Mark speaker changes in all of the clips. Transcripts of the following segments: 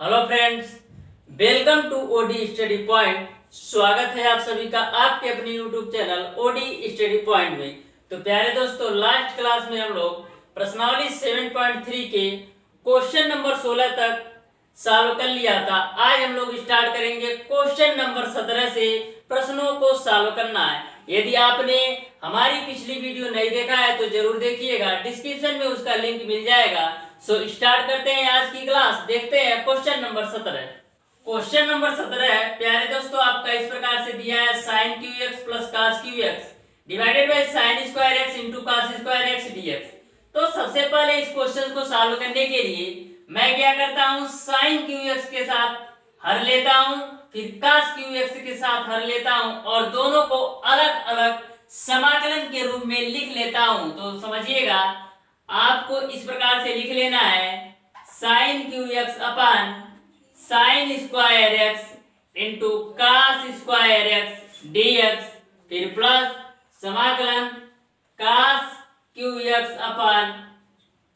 Speaker 1: Hello friends, welcome to OD study point. स्वागत है आप सभी का आपके अपने YouTube channel OD study point में। तो प्यारे दोस्तों, लास्ट क्लास में हम लोग प्रश्नावली 7.3 के क्वेश्चन नंबर 16 तक सॉल्व कर लिया था। आज हम लोग स्टार्ट करेंगे क्वेश्चन नंबर 17 से प्रश्नों को सॉल्व करना है। यदि आपने हमारी पिछली वीडियो नहीं देखा है तो जरूर देखिएगा, डिस्क्रिप्शन में उसका लिंक मिल जाएगा। सो स्टार्ट करते हैं आज की क्लास। देखते हैं क्वेश्चन नंबर 17। क्वेश्चन नंबर 17 है प्यारे दोस्तों, आपका इस प्रकार से दिया है sin qx plus cos qx divided by sin square x into cos square x dx। तो सबसे पहले इस क्वेश्चन को सॉल्व करने के लिए मैं क्या करता हूँ, sin qx के साथ हर लेता हूँ, फिर cos qx के साथ हर लेता हूँ और दोनों को अलग अलग समाकलन के रूप में लिख लेता हूँ। तो समझिएगा, आपको इस प्रकार से लिख लेना है sin qx अपन sin square x into cos square x dx, फिर प्लस समाकलन cos qx अपन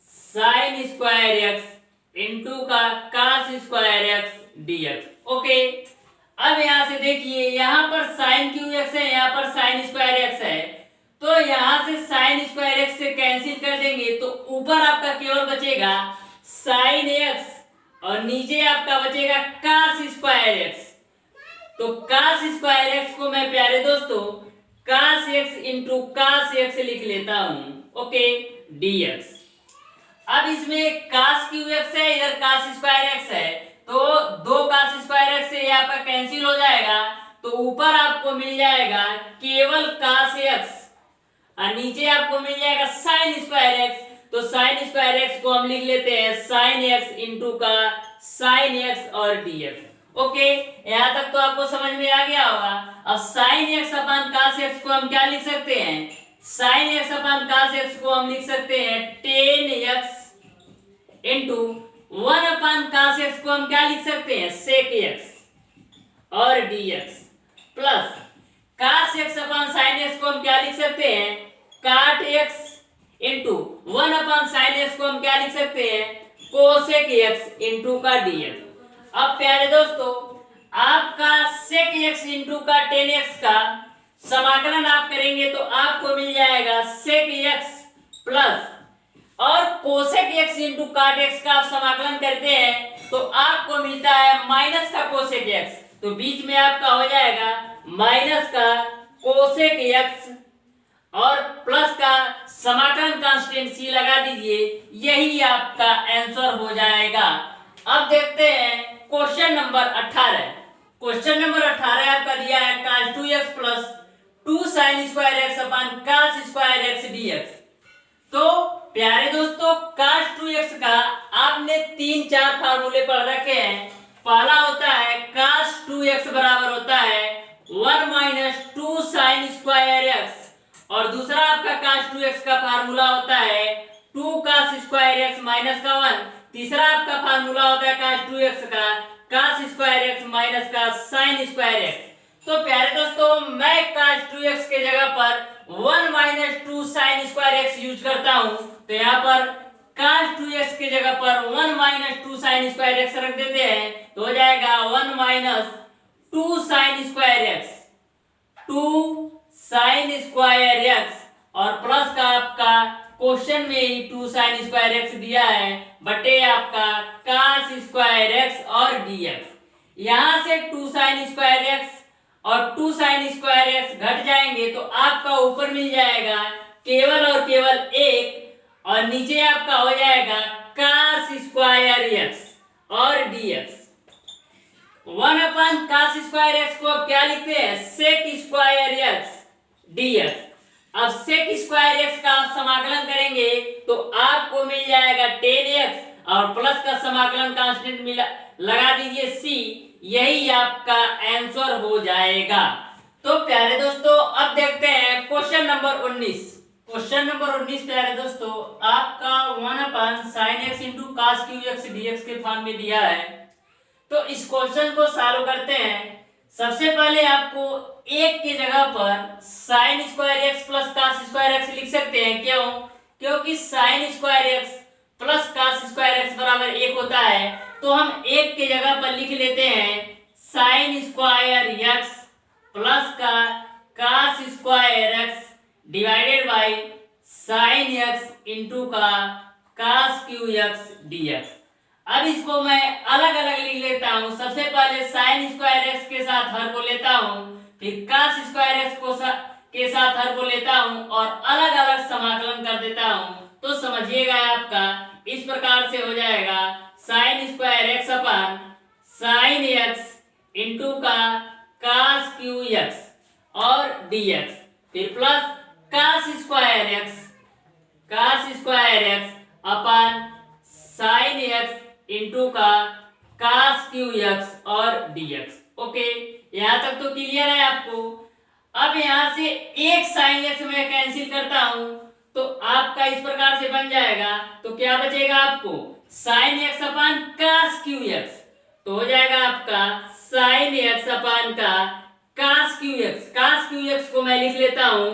Speaker 1: sin स्क्वायर x इंटू का cos square x dx। Okay, अब यहाँ से देखिए, यहाँ पर sin qx है, यहाँ पर sin स्क्वायर x है, तो यहाँ से sin स्क्वायर x से कैंसिल कर देंगे तो ऊपर आपका केवल बचेगा sin x और नीचे आपका बचेगा cos स्क्वायर x। तो cos स्क्वायर x को मैं प्यारे दोस्तों cos x into cos x लिख लेता हूँ। Okay, dx। अब इसमें cos qx है, इधर cos स्क्वायर x है, तो दो cos स्क्वायर x से ये आपका कैंसिल हो जाएगा, तो ऊपर आपको मिल जाएगा केवल cos x और नीचे आपको मिल जाएगा sin स्क्वायर x। तो sin स्क्वायर x को हम लिख लेते हैं sin x इंटू का sin x और dx। ओके, यहाँ तक तो आपको समझ में आ गया होगा। अब sin x अपन cos x को हम क्या लिख सकते हैं, sin x अपन cos x को हम लिख सकते हैं tan x इंटू 1 अपन cos x को हम क्या लिख सकते हैं sec x और dx, प्लस cos x अपन sin x को हम क्या लिख सकते हैं काट x इंटू 1 अपन sin x को हम क्या लिख सकते हैं cosec x इंटू का dx। अब प्यारे दोस्तों, आपका sec x इंटू का tan x का समाकलन आप करेंगे तो आपको मिल जाएगा sec x प्लस और cosec x इंटू काट x का आप समाकलन करते हैं तो आपको मिलता है माइनस का cosec x। तो बीच में आपका हो जाएगा माइनस का cosec x और प्लस का समाकलन कांस्टेंट c लगा दीजिए, यही आपका आंसर हो जाएगा। अब देखते हैं क्वेश्चन नंबर 18। क्वेश्चन नंबर 18 आपका दिया है cos 2x plus 2 sin square x अपन cos स्क्वायर x dx। तो प्यारे दोस्तों, cos 2x का आपने 3-4 फार्मूले पढ़ रखे हैं। पहला होता है cos 2x बराबर होता है 1 माइनस 2 sin स्क्वायर x और दूसरा आपका cos 2x का फार्मूला होता है 2 cos स्क्वायर x माइनस का 1। तीसरा आपका फार्मूला होता है cos 2x का cos स्क्वायर x माइनस का sin स्क्वायर x। तो प्यारे दोस्तों, मैं cos 2x के जगह पर 1 minus 2 sin square x use करता हूं, तो यहाँ पर cos 2x के जगह पर 1 माइनस 2 sin स्क्वायर x रख देते हैं, तो हो जाएगा 1 minus 2 sin square x 2 sin square x और प्लस का आपका क्वेश्चन में ही 2 sin स्क्वायर x दिया है बटे आपका cos स्क्वायर x और dx। यहाँ से 2 sin स्क्वायर x और 2 sin स्क्वायर x घट जाएंगे तो आपका ऊपर मिल जाएगा केवल और केवल 1 और नीचे आपका हो जाएगा cos स्क्वायर x और dx। 1 अपन cos स्क्वायर x को अब क्या लिखते हैं sec स्क्वायर x dx। अब sec स्क्वायर x का आप समाकलन करेंगे तो आपको मिल जाएगा tan x और प्लस का समाकलन कांस्टेंट मिला लगा दीजिए c, यही आपका आंसर हो जाएगा। तो प्यारे दोस्तों, अब देखते हैं क्वेश्चन नंबर 19। क्वेश्चन नंबर 19 प्यारे दोस्तों, आपका 1 अपन sin x into cos qx dx के फॉर्म में दिया है। तो इस क्वेश्चन को सॉल्व करते हैं। सबसे पहले आपको एक की जगह पर sin square x plus cos square x लिख सकते हैं। क्यों? क्योंकि sin square x plus cos square x बराबर 1 होता है, तो हम 1 के जगह पर लिख लेते हैं साइन स्क्वायर एक्स प्लस का cos square x divided by sine x into का कास क्यू एक्स डीएक्स। अब इसको मैं अलग अलग लिख लेता हूं। सबसे पहले साइन स्क्वायर एक्स के साथ हर को लेता हूं, फिर कास स्क्वायर एक्स को के साथ हर को लेता हूं और अलग अलग समाकलन कर देता हूं। तो समझिएगा आपका इस प्रकार से हो जाएगा sine square x upon sign x into का कास क्यू एक्स और डीएक्स, फिर plus cos square x upon sign x into का कास क्यू एक्स और डीएक्स। ओके, यहां तक तो क्लियर है आपको। अब यहां से एक साइन एक्स मैं कैंसिल करता हूं तो आपका इस प्रकार से बन जाएगा। तो क्या बचेगा आपको sine x upon cos cube x, तो हो जाएगा आपका साइन एक्स अपन का cos cube x. Cos cube x को मैं लिख लेता हूं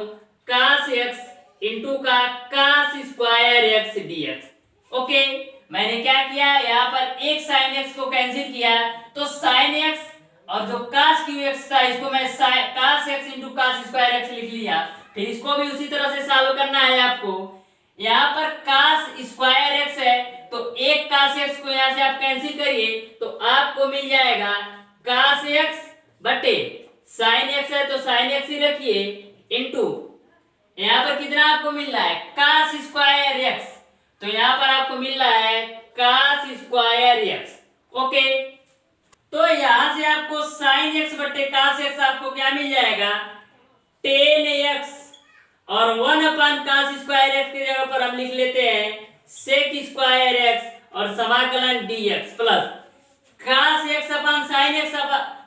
Speaker 1: कास एक्स इंटू का cos square x d x. Okay, मैंने क्या किया, यहाँ पर एक साइन एक्स को कैंसिल किया तो साइन एक्स और जो कास क्यू एक्स था इसको मैं cos x into cos square x लिख लिया। फिर इसको भी उसी तरह से सॉल्व करना है आपको। यहाँ पर कास स्क्वायर एक्स है तो एक कास एक्स को यहाँ से आप कैंसिल करिए तो आपको मिल जाएगा कास एक्स बटे साइन एक्स है तो साइन एक्स ही रखिए इंटू यहाँ पर कितना आपको मिल रहा है कास स्क्वायर एक्स, तो यहाँ पर आपको मिल रहा है कास स्क्वायर एक्स। ओके, तो यहां से आपको साइन एक्स बटे कास एक्स आपको क्या मिल जाएगा टेन एक्स और 1 अपन कास स्क्वायर एक्स की जगह पर हम लिख लेते हैं सेक स्क्वायर एक्स और समाकलन dx plus cos x upon sine x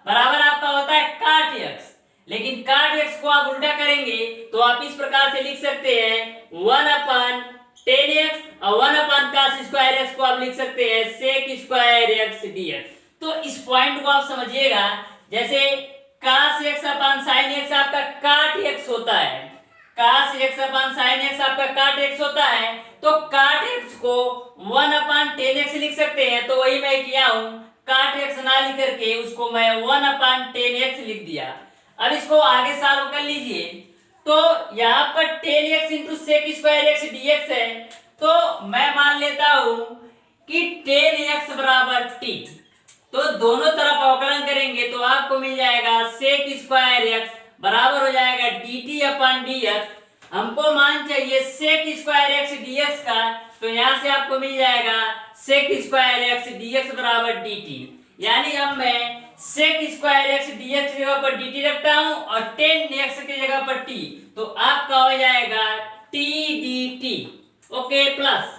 Speaker 1: बराबर आपका होता है काट एक्स, लेकिन काट एक्स को आप उल्टा करेंगे तो आप इस प्रकार से लिख सकते हैं 1 अपन टेन एक्स और 1 अपन कास स्क्वायर एक्स को आप लिख सकते हैं सेक स्क्वायर एक्स डीएक्स। तो इस पॉइंट को आप समझिएगा, जैसे कास एक्स अपन साइन एक्स आपका काट एक्स होता है, कास एक्स अपन साइन एक्स आपका काट एक्स होता है, तो काट एक्स को 1 अपन टेन एक्स लिख सकते हैं। तो वही मैं किया हूं, काट एक्स ना लिख करके उसको मैं 1 अपन टेन एक्स लिख दिया। अब इसको आगे सॉल्व कर लीजिए, तो यहाँ पर tan x into sec square x d x है, तो मैं मान लेता हूं कि टेन एक्स बराबर टी, तो दोनों तरफ अवकलन करेंगे तो आपको मिल जाएगा सेक स्क्वायर एक्स बराबर हो जाएगा dt अपन dx। हमको मान चाहिए सेक स्क्वायर एक्स dx का, तो यहाँ से आपको मिल जाएगा सेक स्क्वायर एक्स dx बराबर dt, यानी अब मैं सेक स्क्वायर एक्स dx की जगह पर dt रखता हूँ और टेन एक्स की जगह पर t, तो आपका हो जाएगा t dt। Okay, plus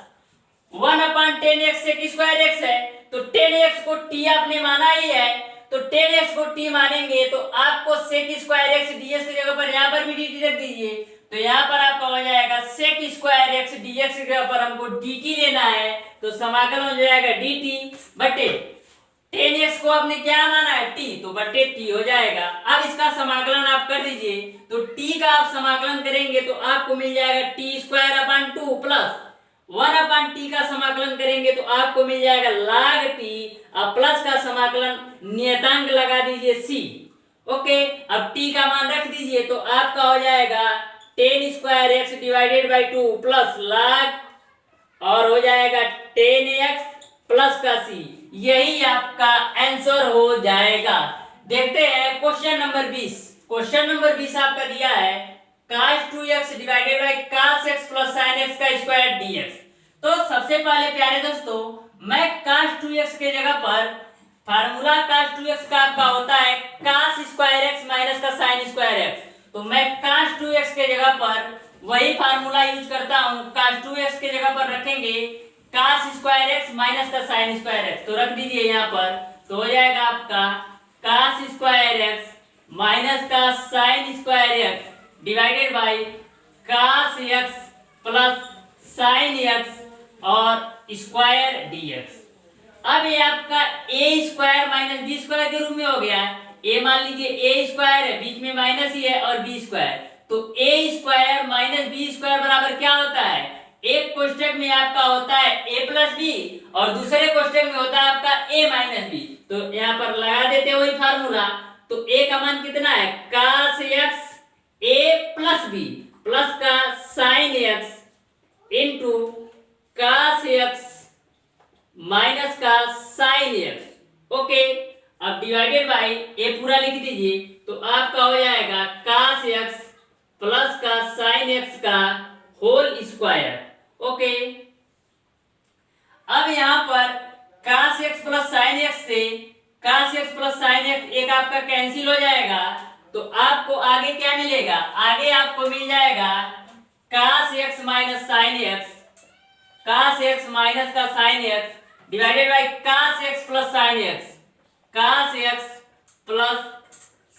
Speaker 1: 1 upon tan x sec square x है तो टेन एक्स को t आपने माना ही है, तो टेन एक्स को t मानेंगे तो आपको सेक स्क्वायर एक्स डीएक्स की जगह पर यहाँ पर भी dt रख दीजिए, तो यहाँ पर आपका हो जाएगा सेक स्क्वायर एक्स डीएक्स की जगह पर हमको dt लेना है, तो समाकलन हो जाएगा dt बटे टेन एक्स को आपने क्या माना है t, तो बटे t हो जाएगा। अब इसका समाकलन आप कर दीजिए, तो t का आप समाकलन करेंगे तो आपको मिल जाएगा टी स्क्वायर अपन 2 प्लस 1 अपन टी का समाकलन करेंगे तो आपको मिल जाएगा log t और प्लस का समाकलन नियतांक लगा दीजिए c। ओके, अब t का मान रख दीजिए तो आपका हो जाएगा ten square x divided by 2 plus log और हो जाएगा टेन एक्स प्लस का c, यही आपका आंसर हो जाएगा। देखते हैं क्वेश्चन नंबर 20। क्वेश्चन नंबर 20 आपका दिया है cos 2x divided by cos x plus sin x का स्क्वायर dx। तो सबसे पहले प्यारे दोस्तों, मैं cos 2x के जगह पर फार्मूला cos 2x का आपका होता है cos स्क्वायर x माइनस का sin स्क्वायर x, तो मैं cos 2x के जगह पर वही फार्मूला यूज करता हूं। cos 2x के जगह पर रखेंगे cos स्क्वायर x माइनस का sin स्क्वायर x, तो रख दीजिए यहाँ पर, तो हो जाएगा आपका cos स्क्वायर x माइनस का sin square x divided by cos x plus sin x और स्क्वायर dx। अब ये आपका a square minus B square के रूप में हो गया। a मान लीजिए a स्क्वायर है, बीच में माइनस ही है, और b स्क्वायर, तो a square minus B square बराबर क्या होता है, एक को कोष्टक में आपका होता है a प्लस बी और दूसरे कोष्टक में होता है आपका a माइनस बी। तो यहाँ पर लगा देते हैं वही फार्मूला। तो a का मान कितना है cos x a plus B plus का sin x into cos x minus का sin x। ओके, अब डिवाइडेड बाई a पूरा लिख दीजिए तो आपका हो जाएगा cos x प्लस का sin x का होल स्क्वायर। ओके, अब यहाँ पर cos x plus sin x से cos x plus sin x एक आपका कैंसिल हो जाएगा। तो आपको आगे क्या मिलेगा, आगे आपको मिल जाएगा cos x minus sin x, cos x minus का sin x divided by cos x plus sin x, cos x plus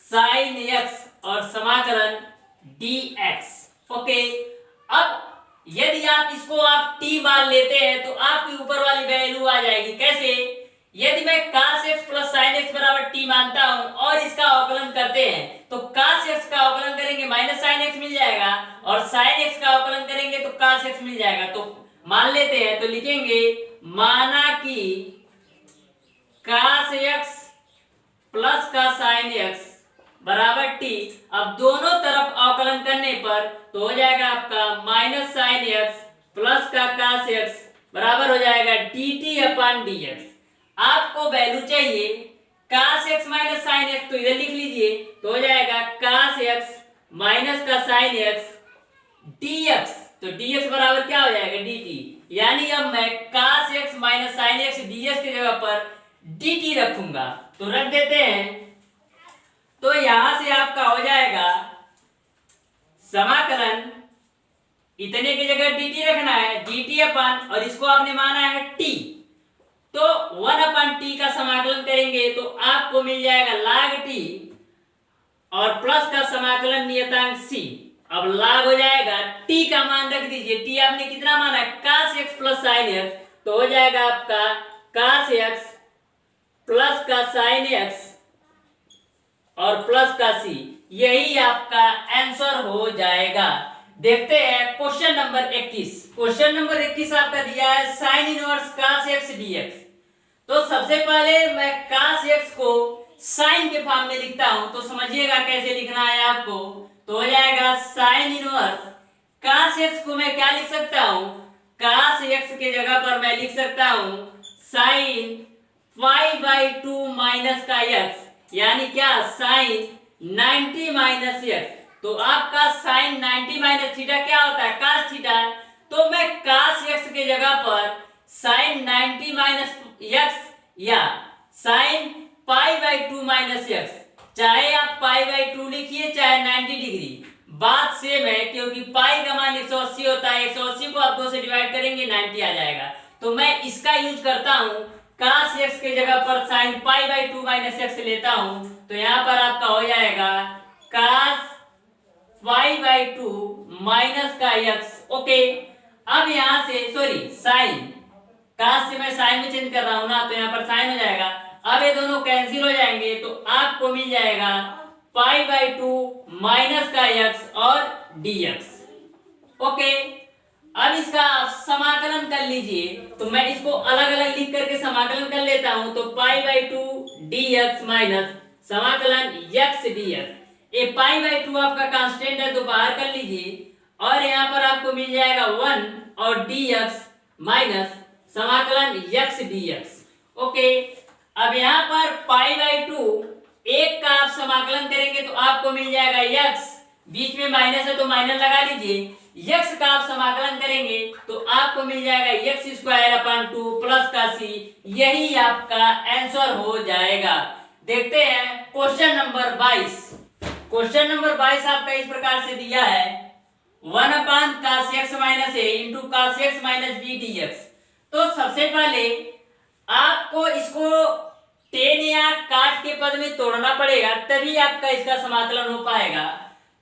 Speaker 1: sin x और समाकलन dx। ओके, अब यदि आप इसको आप t मान लेते हैं तो आपकी ऊपर वाली वैल्यू आ जाएगी। कैसे, यदि मैं cos x plus sin x बराबर t मानता हूं और इसका अवकलन करते हैं तो cos x का अवकलन करेंगे माइनस sin x मिल जाएगा और sin x का अवकलन करेंगे तो cos x मिल जाएगा। तो मान लेते हैं, तो लिखेंगे माना कि cos x प्लस का sin x बराबर t। अब दोनों तरफ अवकलन करने पर तो हो जाएगा आपका माइनस sin x प्लस का cos x बराबर हो जाएगा dt अपॉन dx। आपको वैल्यू चाहिए cos x minus sin x, तो इधर लिख लीजिए तो हो जाएगा cos x माइनस का sin x dx। तो dx बराबर क्या हो जाएगा dt, यानी अब मैं cos x minus sin x dx की जगह पर dt रखूंगा। तो रख देते हैं, तो यहां से आपका हो जाएगा समाकलन, इतने की जगह dt रखना है dt अपन, और इसको आपने माना है t, तो 1 अपन t का समाकलन करेंगे तो आपको मिल जाएगा log t और प्लस का समाकलन नियतांक c। अब log हो जाएगा t का मान रख दीजिए, t आपने कितना माना है cos x plus sin x, तो हो जाएगा आपका cos x प्लस का sin x और प्लस का c, यही आपका आंसर हो जाएगा। देखते हैं क्वेश्चन नंबर 21। क्वेश्चन नंबर 21 आपका दिया है sin inverse cos x dx। तो सबसे पहले मैं cos x को sin के फॉर्म में लिखता हूं, तो समझिएगा कैसे लिखना है आपको। तो हो जाएगा sin इनवर्स cos x को मैं क्या लिख सकता हूं, cos x के जगह पर मैं लिख सकता हूं sin π/2 माइनस का x, यानी क्या sin 90 माइनस x। तो आपका sin 90 माइनस थीटा क्या होता है cos थीटा, तो मैं cos x के जगह पर sin 90 माइनस x या sin π/2 माइनस x, चाहे आप π/2 लिखिए चाहे 90 डिग्री, बात सेम है, क्योंकि पाई का मान 180 होता है, 180 को आप 2 से डिवाइड करेंगे 90 आ जाएगा। तो मैं इसका यूज करता हूं, cos x के जगह पर sin π/2 माइनस x लेता हूं, तो यहाँ पर आपका हो जाएगा cos π/2 माइनस का x। ओके, अब यहाँ से sin, cos से मैं sin में चेंज कर रहा हूं ना, तो यहाँ पर sin हो जाएगा। अब ये दोनों कैंसिल हो जाएंगे तो आपको मिल जाएगा π/2 माइनस का x और dx। ओके, अब इसका आप समाकलन कर लीजिए, तो मैं इसको अलग अलग लिख करके समाकलन कर लेता हूं। तो π/2 dx माइनस समाकलन x dx, ये π/2 आपका कांस्टेंट है तो बाहर कर लीजिए, और यहाँ पर आपको मिल जाएगा 1 और dx माइनस समाकलन x dx। ओके, अब यहाँ पर π/2 एक का आप समाकलन करेंगे तो आपको मिल जाएगा x, बीच में माइनस है तो माइनस लगा लीजिए, x का आप समाकलन करेंगे तो आपको मिल जाएगा x² 2 प्लस का c, यही आपका आंसर हो जाएगा। देखते हैं क्वेश्चन नंबर 22। क्वेश्चन नंबर 22 आपका इस प्रकार से दिया है 1/cos x minus a into cos x minus b dx। तो सबसे पहले आपको इसको टेन या काट के पद में तोड़ना पड़ेगा, तभी आपका इसका समाकलन हो पाएगा।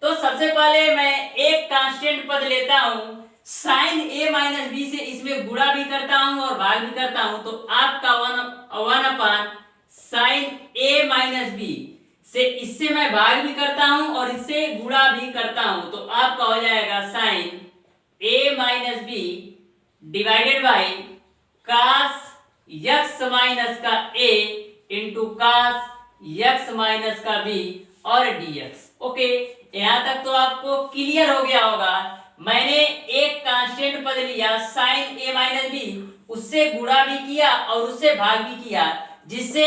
Speaker 1: तो सबसे पहले मैं एक कांस्टेंट पद लेता हूं, sin a माइनस बी से इसमें गुणा भी करता हूं और भाग भी करता हूं, तो आपका 1/sin a माइनस बी से इससे मैं भाग भी करता हूं और इससे गुणा भी करता हूं, तो आपका हो जाएगा sin a minus B divided by cos x minus का A into cos x minus का बी और डीएक्स। ओके, यहां तक तो आपको क्लियर हो गया होगा। मैंने एक कांस्टेंट पद लिया साइन ए माइनस बी, उससे गुणा भी किया और उससे भाग भी किया, जिससे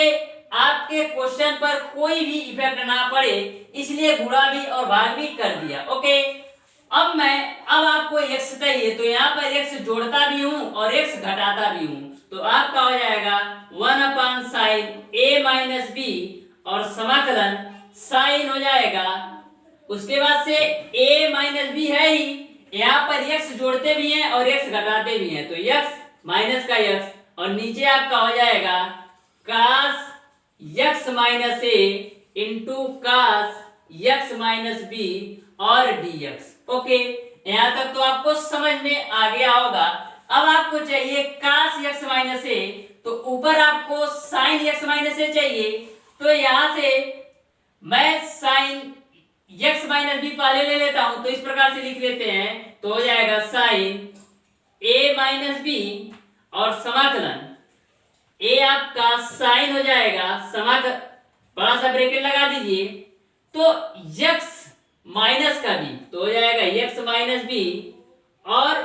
Speaker 1: आपके क्वेश्चन पर कोई भी इफेक्ट ना पड़े, इसलिए गुणा भी और भाग भी कर दिया। ओके, अब आपको x चाहिए, तो यहाँ पर x जोड़ता भी हूं और x घटाता भी हूं, तो आपका हो जाएगा 1 साइन a माइनस बी और समाकलन साइन हो जाएगा। उसके बाद से a माइनस बी है ही, यहाँ पर x जोड़ते भी हैं और x घटाते भी हैं, तो x माइनस का x और नीचे आपका हो जाएगा cos x minus a into cos x minus b और dx। ओके, यहां तक तो आपको समझ में आ गया होगा। अब आपको चाहिए कास यक्स माइनस ए, तो ऊपर आपको साइन यक्स माइनस ए चाहिए, तो यहां से मैं साइन यक्स माइनस बी पहले ले लेता हूं, तो इस प्रकार से लिख लेते हैं, तो हो जाएगा साइन ए माइनस बी और समाकलन ए आपका साइन हो जाएगा, समाकलन बड़ा सा ब्रैकेट लगा दीजिए, तो यक्स माइनस का बी, तो हो जाएगा यक्स माइनस बी और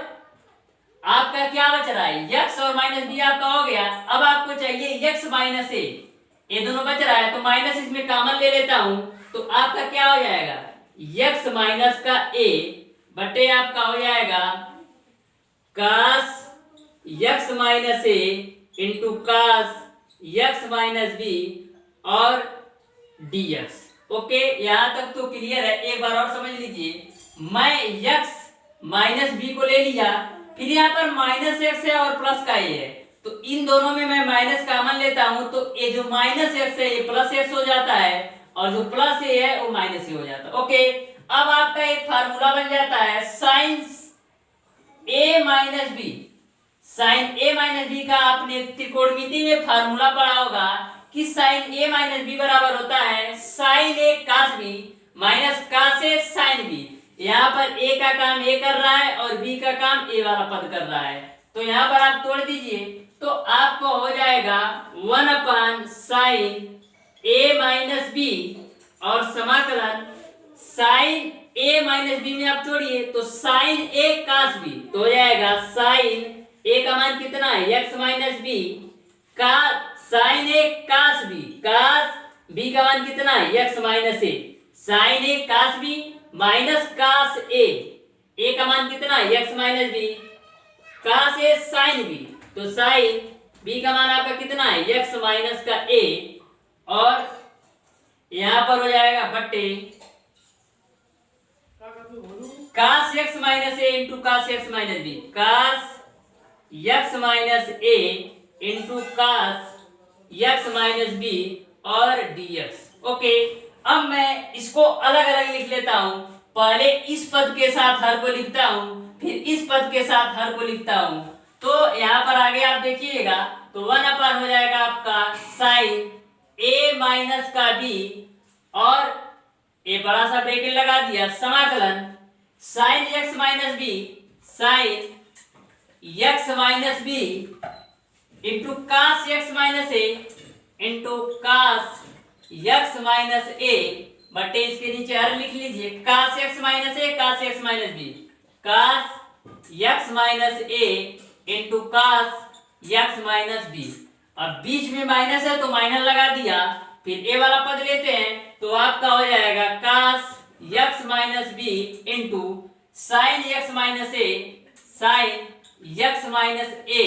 Speaker 1: आपका क्या बच रहा है, यक्स और माइनस बी आपका हो गया। अब आपको चाहिए यक्स माइनस ए, ये दोनों बच रहा है, तो माइनस इसमें कॉमन ले लेता हूं, तो आपका क्या हो जाएगा यक्स माइनस का ए बटे आपका हो जाएगा cos x minus a into cos x minus b और dx। ओके, यहां तक तो क्लियर है। एक बार और समझ लीजिए, मैं यक्स माइनस बी को ले लिया, फिर यहाँ पर माइनस एक्स है और प्लस का ए है, तो इन दोनों में मैं माइनस कॉमन लेता हूं, तो ये जो माइनस एक्स है ये प्लस एक्स हो जाता है और जो प्लस ए है वो माइनस ए हो जाता है। ओके, अब आपका एक फार्मूला बन जाता है साइन ए माइनस बी। साइन ए माइनस बी का आपने त्रिकोणमिति में फार्मूला पढ़ा होगा कि साइन ए माइनस बी बराबर होता है साइन ए कास बी माइनस कास ए साइन बी। यहाँ पर ए का काम ए कर रहा है और बी का काम ए वाला पद कर रहा है, तो यहाँ पर आप तोड़ दीजिए, तो आपको हो जाएगा 1 साइन ए माइनस बी और समाकलन साइन ए माइनस बी में आप जोड़िए, तो साइन ए कास बी, तो हो जाएगा साइन ए का मान कितना है यक्स माइनस बी का साइन ए कास बी, कास बी का मान कितना है x minus a, sign A cos B minus cos ए का मान कितना है यक्स माइनस बी कास ए साइन बी, तो साइन बी का मान आपका कितना है यक्स माइनस का ए और यहां पर हो जाएगा बट्टे cos x minus a into cos x minus b, cos x minus a into cos x minus b और dx। ओके, अब मैं इसको अलग अलग लिख लेता हूं, पहले इस पद के साथ हर को लिखता हूं, फिर इस पद के साथ हर को लिखता हूं, तो यहां पर आगे आप देखिएगा, तो 1 हो जाएगा आपका साइन ए माइनस का बी और ए बड़ा सा ब्रैकेट लगा दिया, समाकलन sine x minus b sine x minus b into cos x minus a into cos x minus ए बटे इसके नीचे हर लिख लीजिए, cos x minus a cos x minus b, cos x minus a into cos x minus b. अब बीच में minus है तो माइनस लगा दिया, फिर ए वाला पद लेते हैं, तो आपका हो जाएगा cos x minus b into sine x minus a sine x minus ए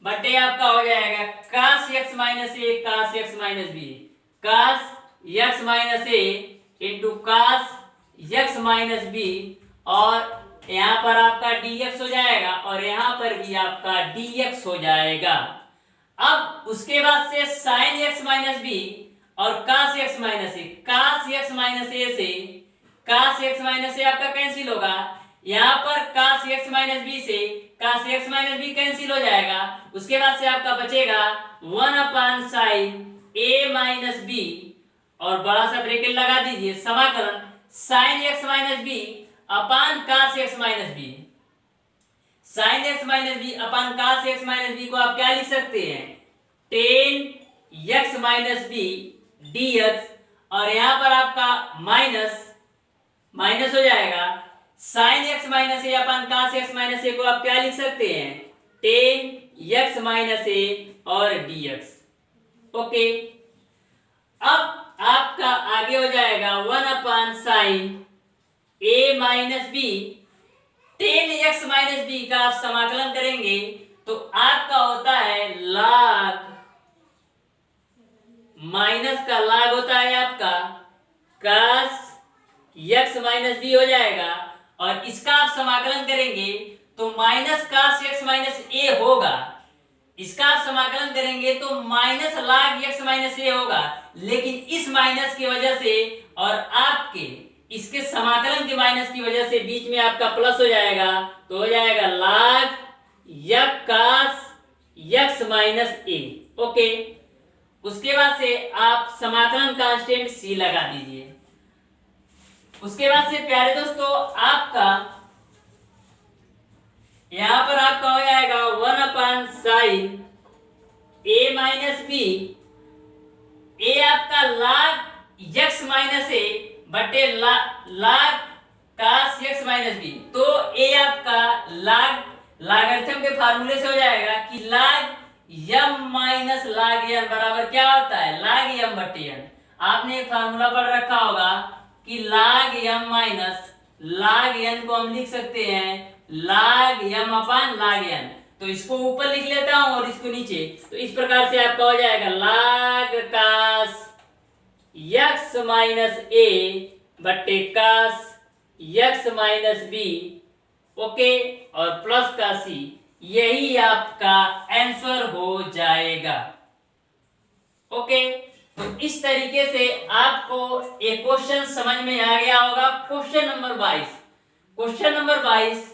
Speaker 1: बटे आपका हो जाएगा cos x minus a cos x minus b, cos x minus a into cos x minus b और यहाँ पर आपका dx हो जाएगा और यहाँ पर भी आपका dx हो जाएगा। अब उसके बाद से साइन एक्स माइनस बी और कास x minus a, cos x minus ए से कास एक्स माइनस ए आपका कैंसिल होगा, यहाँ पर कास एक्स माइनस बी से कास एक्स माइनस बी कैंसिल हो जाएगा। उसके बाद से आपका बचेगा 1 साइन ए माइनस बी और बड़ा सा ब्रैकेट लगा दीजिए, समाकलन sine x minus b upon cos x minus b, sine x minus b upon cos x minus b को आप क्या लिख सकते हैं, tan x minus b d x, और यहां पर आपका माइनस माइनस हो जाएगा, sine x minus a upon cos x minus a को आप क्या लिख सकते हैं, टेन एक्स माइनस ए और डी एक्स। ओके, अब आपका आगे हो जाएगा वन अपन साइन ए minus b, tan x minus b का आप समाकलन करेंगे तो आपका होता है log, माइनस का log होता है आपका cos x माइनस बी हो जाएगा, और इसका आप समाकलन करेंगे तो माइनस cos x माइनस ए होगा, इसका आप समाकलन करेंगे तो माइनस log x माइनस ए होगा, लेकिन इस माइनस की वजह से और आपके इसके समाकलन के माइनस की वजह से बीच में आपका प्लस हो जाएगा, तो हो जाएगा log cos x माइनस ए। ओके, उसके बाद से आप समाकलन कांस्टेंट सी लगा दीजिए। उसके बाद से प्यारे दोस्तों आपका यहां पर आपका हो जाएगा one upon sine A minus B, A आपका log x माइनस ए बटे log cos x minus B, तो ए आपका लॉगरिथम के फार्मूले से हो जाएगा कि log m minus log n बराबर क्या होता है, log m बटे n। आपने एक फार्मूला पढ़ रखा होगा कि log m minus log n को हम लिख सकते हैं log m अपन log n, तो इसको ऊपर लिख लेता हूं और इसको नीचे, तो इस प्रकार से आपका हो जाएगा log cos x minus a बट्टे cos x minus b। Okay, और प्लस का c, यही आपका आंसर हो जाएगा। ओके, तो इस तरीके से आपको एक क्वेश्चन समझ में आ गया होगा। क्वेश्चन नंबर 22, क्वेश्चन नंबर 22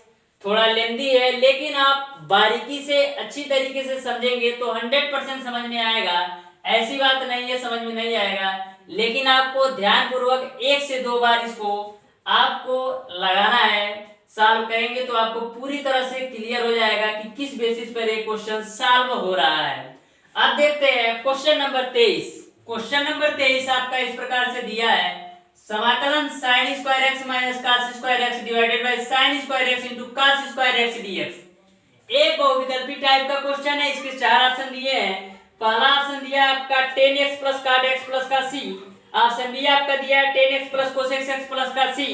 Speaker 1: थोड़ा लेंदी है, लेकिन आप बारीकी से अच्छी तरीके से समझेंगे तो 100% समझ में आएगा। ऐसी बात नहीं है समझ में नहीं आएगा, लेकिन आपको ध्यानपूर्वक 1 से 2 बार इसको आपको लगाना है, सॉल्व करेंगे तो आपको पूरी तरह से क्लियर हो जाएगा कि किस बेसिस पर ये क्वेश्चन सॉल्व हो रहा है। अब देखते हैं क्वेश्चन नंबर 23। क्वेश्चन नंबर 23 आपका इस प्रकार से दिया है, समाकलन sin square x minus cos square x divided bye sin square x into cos square x dx। एक बहुविकल्पी टाइप का क्वेश्चन है, इसके 4 ऑप्शन दिए हैं। पहला ऑप्शन दिया है आपका tan x plus cot x plus का c, ऑप्शन बी आपका दिया है tan x plus cos x plus का c,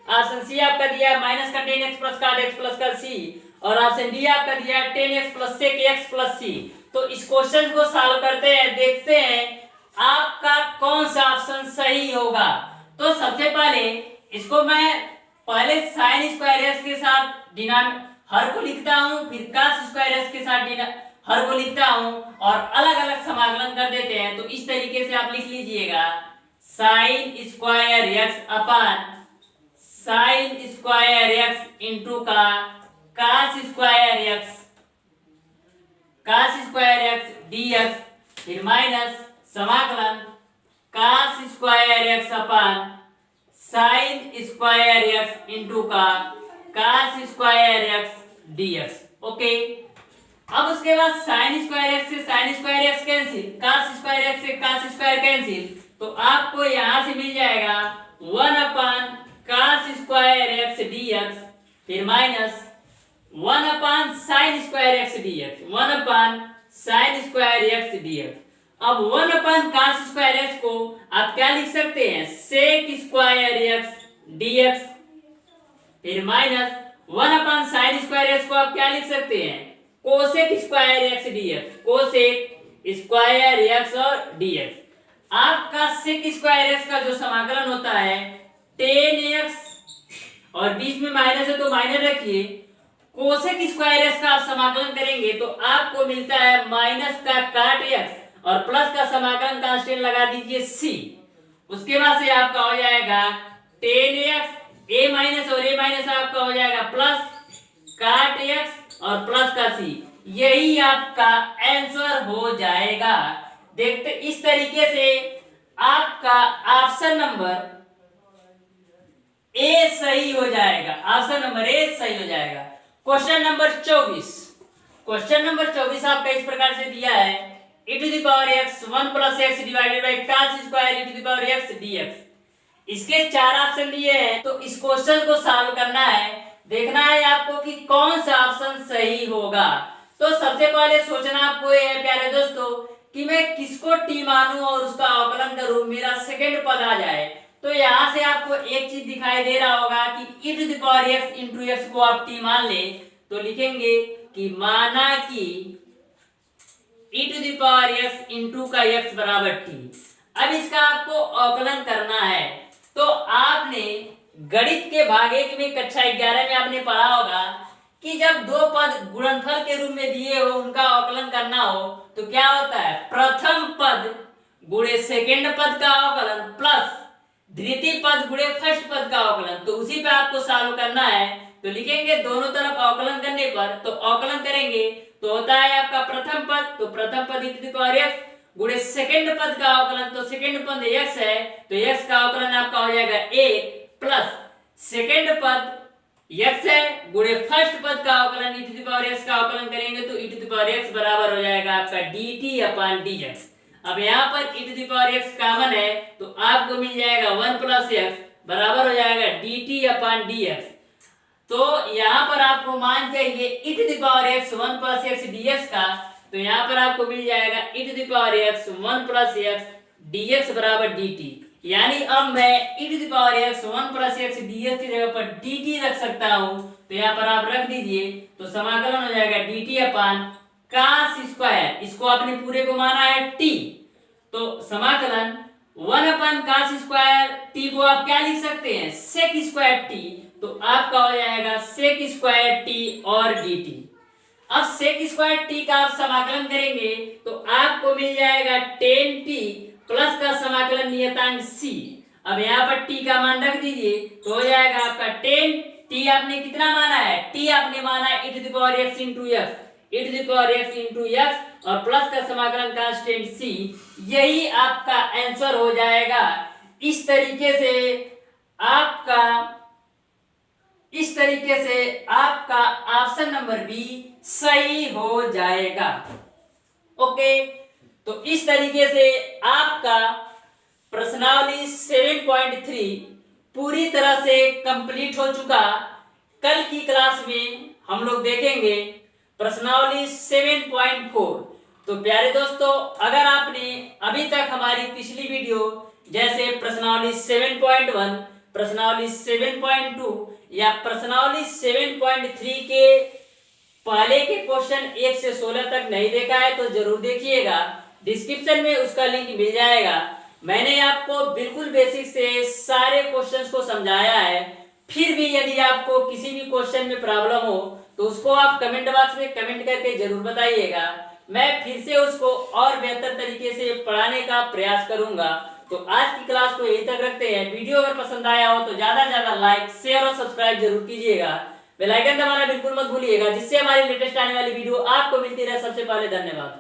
Speaker 1: ऑप्शन सी आपका दिया है माइनस का tan x plus cot x plus का c, और ऑप्शन डी आपका दिया है tan x plus sec x plus c। तो इस क्वेश्चन को सॉल्व करते हैं, देखते हैं आपका कौन सा ऑप्शन सही होगा। तो सबसे पहले इसको मैं पहले sin स्क्वायर x के साथ हर को लिखता हूं, फिर cos स्क्वायर x के साथ हर को लिखता हूं और अलग अलग समाकलन कर देते हैं। तो इस तरीके से आप लिख लीजिएगा sin स्क्वायर x अपन sin स्क्वायर x इनटू का cos स्क्वायर x dx, फिर माइनस समाकलन cos स्क्वायर x अपन sin स्क्वायर x इनटू का cos square x dx। Okay, अब उसके बाद sin स्क्वायर x से sin square x cancel, cos square x से cos square cancel, तो आपको यहां से मिल जाएगा 1 अपन cos स्क्वायर x dx, फिर माइनस 1 अपन sin स्क्वायर x dx, 1 अपन sin स्क्वायर x dx। अब 1 अपन cos स्क्वायर x को आप क्या लिख सकते हैं, sec स्क्वायर x dx, फिर माइनस 1 अपन sin स्क्वायर x को आप क्या लिख सकते हैं, cosec square x dx, cosec square x और dx। आपका sec स्क्वायर x का जो समाकलन होता है tan x, और बीच में माइनस है तो माइनस रखिए, cosec स्क्वायर x का आप समाकलन करेंगे तो आपको मिलता है माइनस का cot x और प्लस का समाकलन कांस्टेंट लगा दीजिए c। उसके बाद से आपका हो जाएगा tan x, a माइनस और a माइनस आपका हो जाएगा प्लस cot x और प्लस का c, यही आपका आंसर हो जाएगा। देखते इस तरीके से आपका ऑप्शन नंबर ए सही हो जाएगा, ऑप्शन नंबर ए सही हो जाएगा। Question number 24। क्वेश्चन नंबर 24 आपका इस प्रकार से दिया है e to the power x 1 plus x divided by cos square e to the power x dx। इसके 4 ऑप्शन दिए हैं, तो इस क्वेश्चन को सॉल्व करना है, देखना है आपको कि कौन सा ऑप्शन सही होगा। तो सबसे पहले सोचना आपको ये है प्यारे दोस्तों कि मैं किसको t मानूं और उसका अवकलन करूं, मेरा सेकंड पद आ जाए। तो यहाँ से आपको एक चीज दिखाई दे रहा होगा कि e to the power x into x को आप t मान ले, तो लिखेंगे कि माना कि e to the power x into का x बराबर t। अब इसका आपको अवकलन करना है। तो आपने गणित के भाग 1 में कक्षा 11 में आपने पढ़ा होगा कि जब दो पद गुणनफल के रूप में दिए हो उनका अवकलन करना हो तो क्या होता है, प्रथम पद गुणे सेकंड पद का अवकलन प्लस द्वितीय पद गुणे फर्स्ट पद का अवकलन। तो उसी पे आपको सॉल्व करना है। तो लिखेंगे दोनों तरफ अवकलन करने पर, तो अवकलन करेंगे तो होता है आपका प्रथम पद, तो प्रथम पद e to the power x गुणे सेकंड पद का अवकलन, तो सेकंड पद x है तो x का अवकलन आपका हो जाएगा 1 प्लस सेकंड पद x है गुणे फर्स्ट पद का अवकलन e to the power x का अवकलन करेंगे तो e to the power x बराबर हो जाएगा आपका dt अपॉन dx। अब यहाँ पर e to the power x common है तो आपको मिल जाएगा 1 प्लस x बराबर हो जाएगा dt अपॉन dx। तो यहाँ पर आपको मान चाहिए e to the power x 1 plus x dx का, तो यहाँ पर आपको मिल जाएगा e to the power x 1 plus x dx बराबर dt। यानी अब मैं e to the power x 1 plus x dx की जगह पर dt रख सकता हूँ, तो यहाँ पर आप रख दीजिए तो समाकलन हो जाएगा dt अपॉन cos स्क्वायर, इसको आपने पूरे को माना है t, तो समाकलन 1 अपॉन cos स्क्वायर t को आप क्या लिख सकते हैं, sec स्क्वायर t, तो आपका हो जाएगा sec स्क्वायर t और dt। अब sec स्क्वायर t का आप समाकलन करेंगे तो आपको मिल जाएगा 10t प्लस का समाकलन नियतांक c। अब यहाँ पर t का मान रख दीजिए तो हो जाएगा आपका 10, t आपने कितना माना है, t आपने माना है e to the power x into x, e to the power x into x और प्लस का समाकलन कांस्टेंट c, यही आपका आंसर हो जाएगा। इस तरीके से आपका ऑप्शन नंबर बी सही हो जाएगा। ओके, तो इस तरीके से आपका प्रश्नावली 7.3 पूरी तरह से कंप्लीट हो चुका। कल की क्लास में हम लोग देखेंगे प्रश्नावली 7.4। तो प्यारे दोस्तों, अगर आपने अभी तक हमारी पिछली वीडियो जैसे प्रश्नावली 7.1, प्रश्नावली 7.2 या प्रश्नावली 7.3 के पहले के क्वेश्चन 1 से 16 तक नहीं देखा है तो जरूर देखिएगा, डिस्क्रिप्शन में उसका लिंक मिल जाएगा। मैंने आपको बिल्कुल बेसिक से सारे क्वेश्चंस को समझाया है। फिर भी यदि आपको किसी भी क्वेश्चन में प्रॉब्लम हो तो उसको आप कमेंट बॉक्स में कमेंट करके जरूर बताइएगा, मैं फिर से उसको और बेहतर तरीके से पढ़ाने का प्रयास करूंगा। तो आज की क्लास को यहीं तक रखते हैं। वीडियो अगर पसंद आया हो तो ज्यादा से ज्यादा लाइक, शेयर और सब्सक्राइब जरूर कीजिएगा। बेल आइकन दबाना बिल्कुल मत भूलिएगा, जिससे हमारी लेटेस्ट आने वाली वीडियो आपको मिलती रहे सबसे पहले। धन्यवाद।